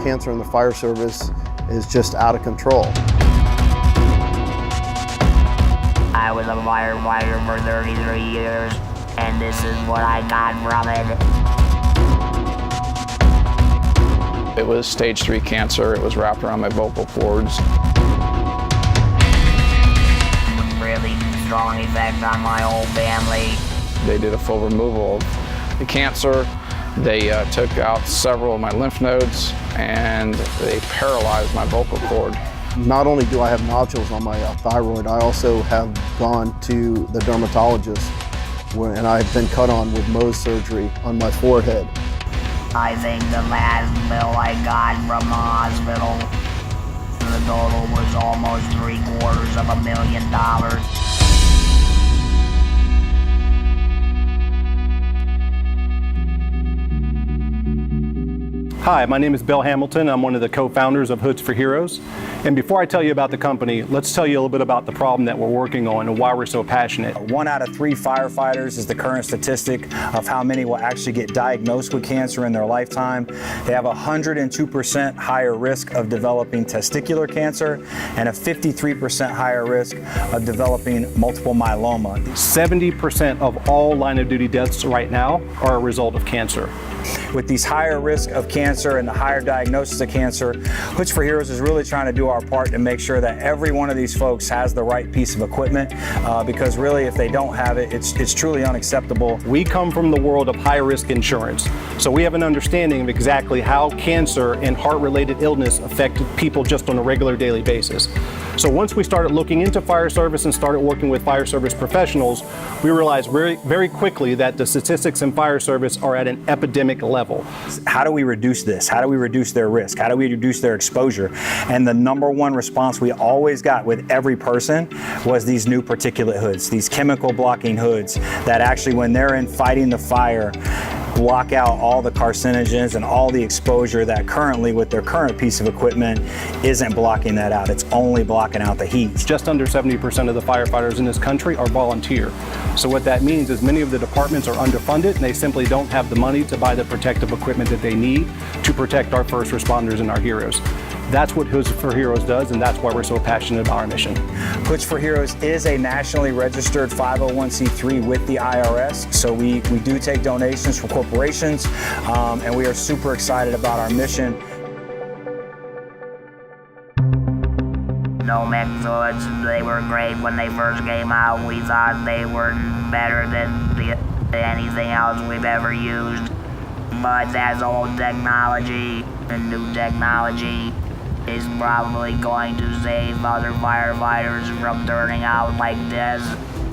cancer in the fire service is just out of control. I was a firefighter for 33 years, and this is what I got from it. It was stage 3 cancer. It was wrapped around my vocal cords. Really strong effect on my whole family. They did a full removal of the cancer. They took out several of my lymph nodes, and they paralyzed my vocal cord. Not only do I have nodules on my thyroid, I also have gone to the dermatologist and I've been cut on with Mohs surgery on my forehead. I think the last bill I got from the hospital, the total was almost $750,000. Hi, my name is Bill Hamilton. I'm one of the co-founders of Hoods for Heroes. And before I tell you about the company, let's tell you a little bit about the problem that we're working on and why we're so passionate. 1 out of 3 firefighters is the current statistic of how many will actually get diagnosed with cancer in their lifetime. They have a 102% higher risk of developing testicular cancer and a 53% higher risk of developing multiple myeloma. 70% of all line of duty deaths right now are a result of cancer. With these higher risk of cancer and the higher diagnosis of cancer, Hoods for Heroes is really trying to do our part to make sure that every one of these folks has the right piece of equipment, because really if they don't have it, it's truly unacceptable. We come from the world of high risk insurance, so we have an understanding of exactly how cancer and heart-related illness affect people just on a regular daily basis. So once we started looking into fire service and started working with fire service professionals, we realized very quickly that the statistics in fire service are at an epidemic level. How do we reduce this? How do we reduce their risk? How do we reduce their exposure? And the #1 response we always got with every person was these new particulate hoods, these chemical blocking hoods that actually, when they're in fighting the fire, block out all the carcinogens and all the exposure that currently with their current piece of equipment isn't blocking that out. It's only blocking out the heat. Just under 70% of the firefighters in this country are volunteer. So what that means is many of the departments are underfunded and they simply don't have the money to buy the protective equipment that they need to protect our first responders and our heroes. That's what Hoods for Heroes does, and that's why we're so passionate about our mission. Hoods for Heroes is a nationally registered 501c3 with the IRS, so we do take donations from corporations, and we are super excited about our mission. No mix hoods, they were great when they first came out. We thought they were better than anything else we've ever used. But that's old technology, and new technology is probably going to save other firefighters from turning out like this.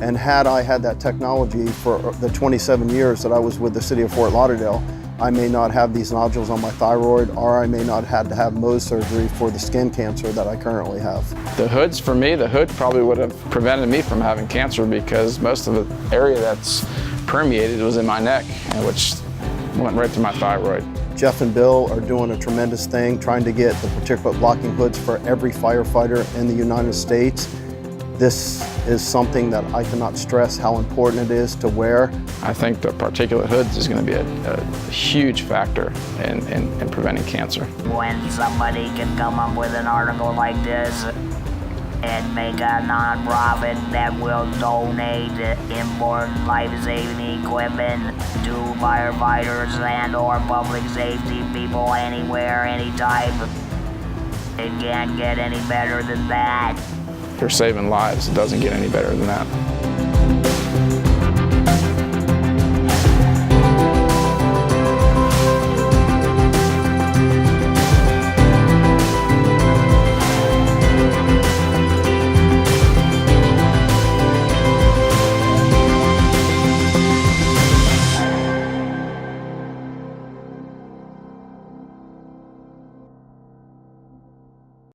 And had I had that technology for the 27 years that I was with the city of Fort Lauderdale, I may not have these nodules on my thyroid, or I may not have to have Mohs surgery for the skin cancer that I currently have. The hoods, for me, the hood probably would have prevented me from having cancer, because most of the area that's permeated was in my neck, which went right to my thyroid. Jeff and Bill are doing a tremendous thing, trying to get the particulate blocking hoods for every firefighter in the United States. This is something that I cannot stress how important it is to wear. I think the particulate hoods is going to be a huge factor in preventing cancer. When somebody can come up with an article like this and make a non-profit that will donate important life-saving equipment to firefighters and or public safety people anywhere, anytime, it can't get any better than that. You're saving lives. It doesn't get any better than that.